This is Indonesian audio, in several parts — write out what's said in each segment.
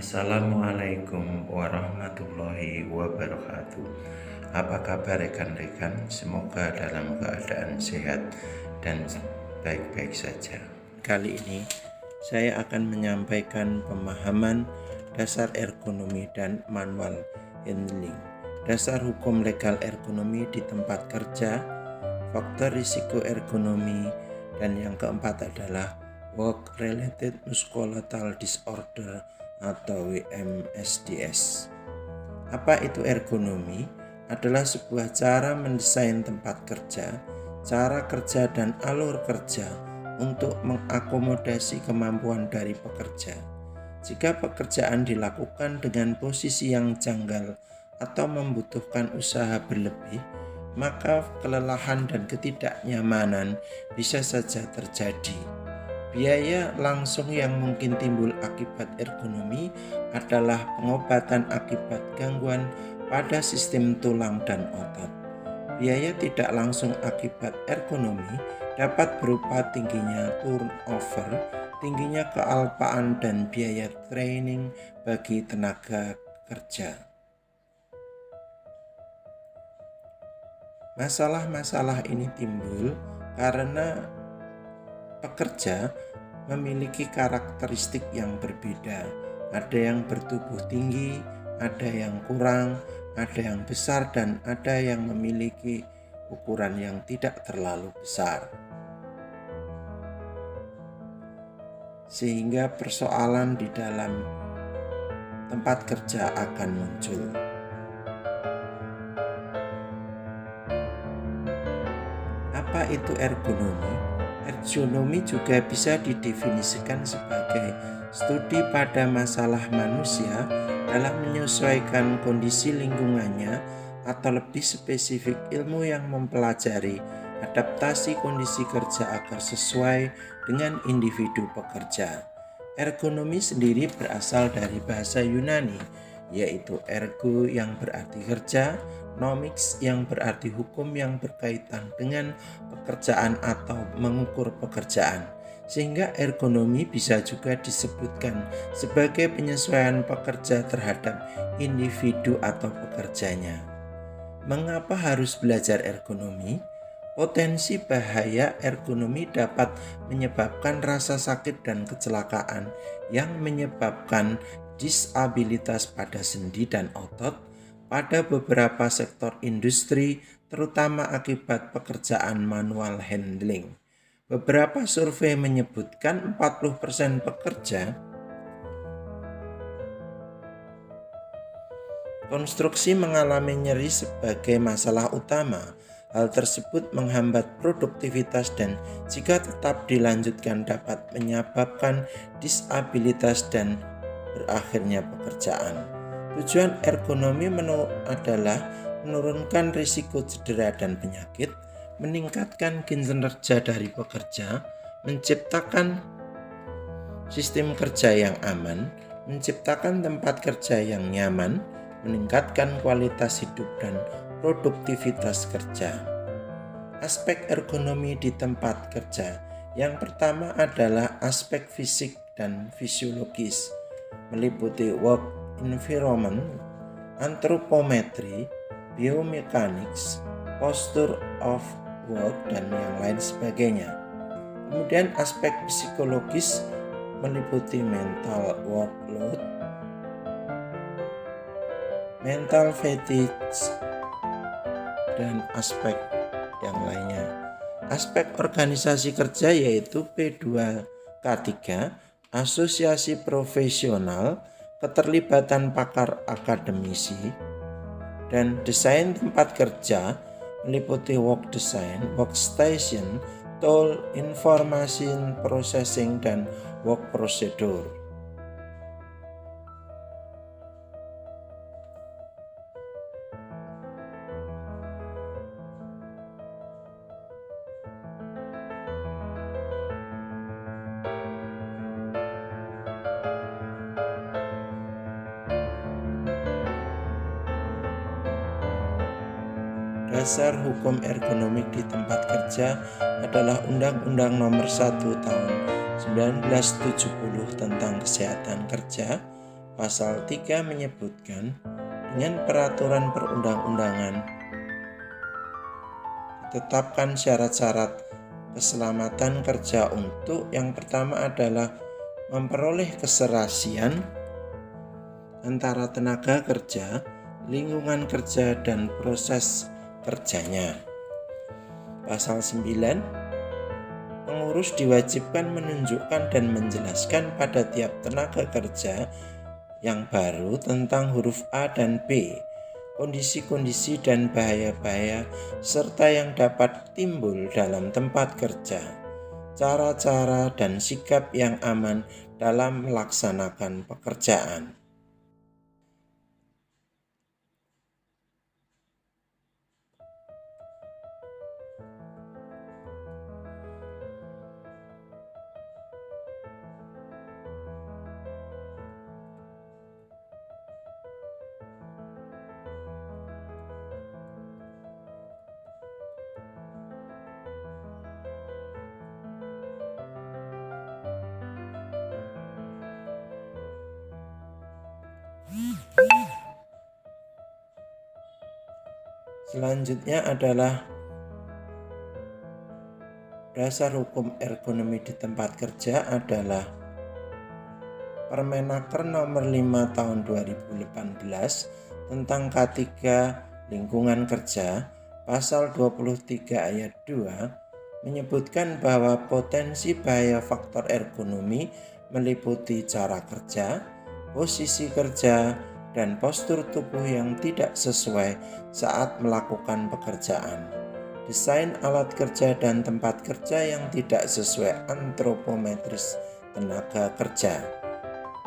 Assalamualaikum warahmatullahi wabarakatuh. Apa kabar rekan-rekan? Semoga dalam keadaan sehat dan baik-baik saja. Kali ini saya akan menyampaikan pemahaman dasar ergonomi dan manual handling, dasar hukum legal ergonomi di tempat kerja, faktor risiko ergonomi, dan yang keempat adalah work related musculoskeletal disorder atau WMSDS. Apa itu ergonomi? Adalah sebuah cara mendesain tempat kerja, cara kerja dan alur kerja untuk mengakomodasi kemampuan dari pekerja. Jika pekerjaan dilakukan dengan posisi yang janggal atau membutuhkan usaha berlebih, maka kelelahan dan ketidaknyamanan bisa saja terjadi. Biaya langsung yang mungkin timbul akibat ergonomi adalah pengobatan akibat gangguan pada sistem tulang dan otot. Biaya tidak langsung akibat ergonomi dapat berupa tingginya turnover, tingginya kealpaan, dan biaya training bagi tenaga kerja. Masalah-masalah ini timbul karena pekerja memiliki karakteristik yang berbeda. Ada yang bertubuh tinggi, ada yang kurang, ada yang besar, dan ada yang memiliki ukuran yang tidak terlalu besar. Sehingga persoalan di dalam tempat kerja akan muncul. Apa itu ergonomi? Ergonomi juga bisa didefinisikan sebagai studi pada masalah manusia dalam menyesuaikan kondisi lingkungannya, atau lebih spesifik ilmu yang mempelajari adaptasi kondisi kerja agar sesuai dengan individu pekerja. Ergonomi sendiri berasal dari bahasa Yunani, yaitu ergo yang berarti kerja, nomix yang berarti hukum yang berkaitan dengan pekerjaan atau mengukur pekerjaan, sehingga ergonomi bisa juga disebutkan sebagai penyesuaian pekerja terhadap individu atau pekerjanya. Mengapa harus belajar ergonomi? Potensi bahaya ergonomi dapat menyebabkan rasa sakit dan kecelakaan yang menyebabkan disabilitas pada sendi dan otot pada beberapa sektor industri, terutama akibat pekerjaan manual handling. Beberapa survei menyebutkan 40% pekerja konstruksi mengalami nyeri sebagai masalah utama. Hal tersebut menghambat produktivitas dan jika tetap dilanjutkan dapat menyebabkan disabilitas dan berakhirnya pekerjaan. Tujuan ergonomi adalah menurunkan risiko cedera dan penyakit, meningkatkan kinerja dari pekerja, menciptakan sistem kerja yang aman, menciptakan tempat kerja yang nyaman, meningkatkan kualitas hidup dan produktivitas kerja. Aspek ergonomi di tempat kerja. Yang pertama adalah aspek fisik dan fisiologis, meliputi work environment, antropometri, biomechanics, posture of work, dan yang lain sebagainya. Kemudian aspek psikologis meliputi mental workload, mental fatigue, dan aspek yang lainnya. Aspek organisasi kerja yaitu P2K3, asosiasi profesional, keterlibatan pakar akademisi, dan desain tempat kerja meliputi work design, workstation, tool, information processing, dan work procedure. Dasar hukum ergonomik di tempat kerja adalah Undang-Undang Nomor 1 Tahun 1970 tentang Kesehatan Kerja, Pasal 3 menyebutkan dengan peraturan perundang-undangan ditetapkan syarat-syarat keselamatan kerja untuk yang pertama adalah memperoleh keserasian antara tenaga kerja, lingkungan kerja, dan proses kerjanya. Pasal 9, pengurus diwajibkan menunjukkan dan menjelaskan pada tiap tenaga kerja yang baru tentang huruf A dan B, kondisi-kondisi dan bahaya-bahaya serta yang dapat timbul dalam tempat kerja, cara-cara dan sikap yang aman dalam melaksanakan pekerjaan. Selanjutnya adalah dasar hukum ergonomi di tempat kerja adalah Permenaker nomor 5 tahun 2018 tentang K3 lingkungan kerja, pasal 23 ayat 2 menyebutkan bahwa potensi bahaya faktor ergonomi meliputi cara kerja, posisi kerja, dan postur tubuh yang tidak sesuai saat melakukan pekerjaan, desain alat kerja dan tempat kerja yang tidak sesuai antropometris tenaga kerja,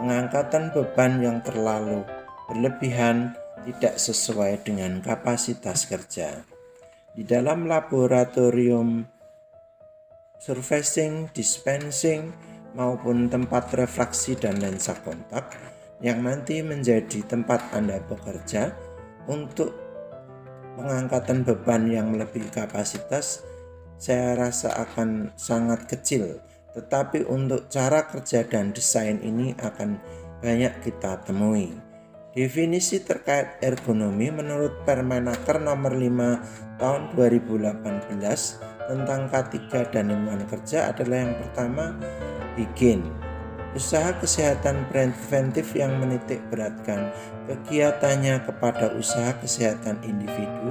pengangkatan beban yang terlalu berlebihan tidak sesuai dengan kapasitas kerja. Di dalam laboratorium surfacing, dispensing, maupun tempat refraksi dan lensa kontak yang nanti menjadi tempat Anda bekerja untuk pengangkatan beban yang melebihi kapasitas, saya rasa akan sangat kecil. Tetapi untuk cara kerja dan desain ini akan banyak kita temui. Definisi terkait ergonomi menurut Permenaker nomor 5 tahun 2018 tentang K3 dan lingkungan kerja adalah yang pertama, higien. Usaha kesehatan preventif yang menitik beratkan kegiatannya kepada usaha kesehatan individu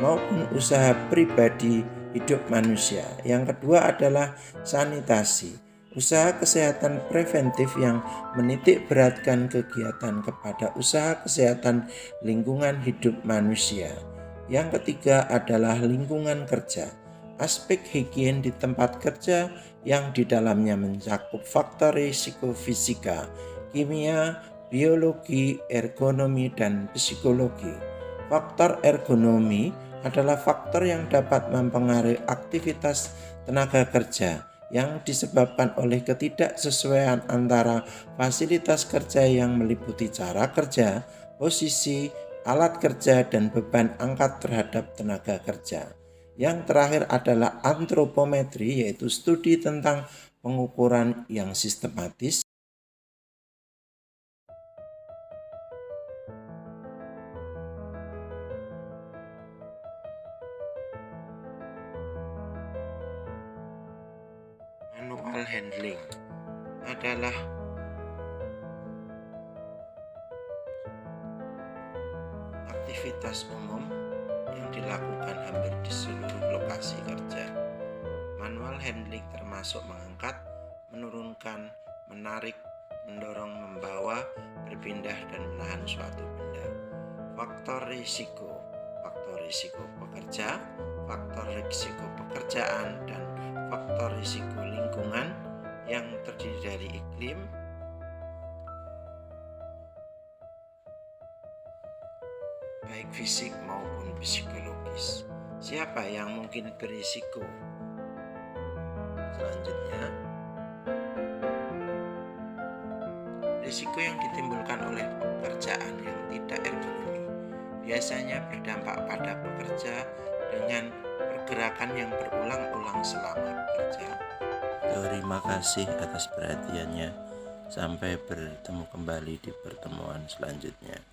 maupun usaha pribadi hidup manusia. Yang kedua adalah sanitasi. Usaha kesehatan preventif yang menitik beratkan kegiatan kepada usaha kesehatan lingkungan hidup manusia. Yang ketiga adalah lingkungan kerja. Aspek higien di tempat kerja yang di dalamnya mencakup faktor risiko fisika, kimia, biologi, ergonomi, dan psikologi. Faktor ergonomi adalah faktor yang dapat mempengaruhi aktivitas tenaga kerja yang disebabkan oleh ketidaksesuaian antara fasilitas kerja yang meliputi cara kerja, posisi, alat kerja, dan beban angkat terhadap tenaga kerja. Yang terakhir adalah antropometri, yaitu studi tentang pengukuran yang sistematis. Manual handling adalah aktivitas umum yang dilakukan hampir di seluruh lokasi kerja. Manual handling termasuk mengangkat, menurunkan, menarik, mendorong, membawa, berpindah, dan menahan suatu benda. Faktor risiko pekerja, faktor risiko pekerjaan, dan faktor risiko lingkungan yang terdiri dari iklim, baik fisik maupun psikologis. Siapa yang mungkin berisiko? Selanjutnya, risiko yang ditimbulkan oleh pekerjaan yang tidak ergonomi biasanya berdampak pada pekerja dengan pergerakan yang berulang-ulang selama bekerja. Terima kasih atas perhatiannya. Sampai bertemu kembali di pertemuan selanjutnya.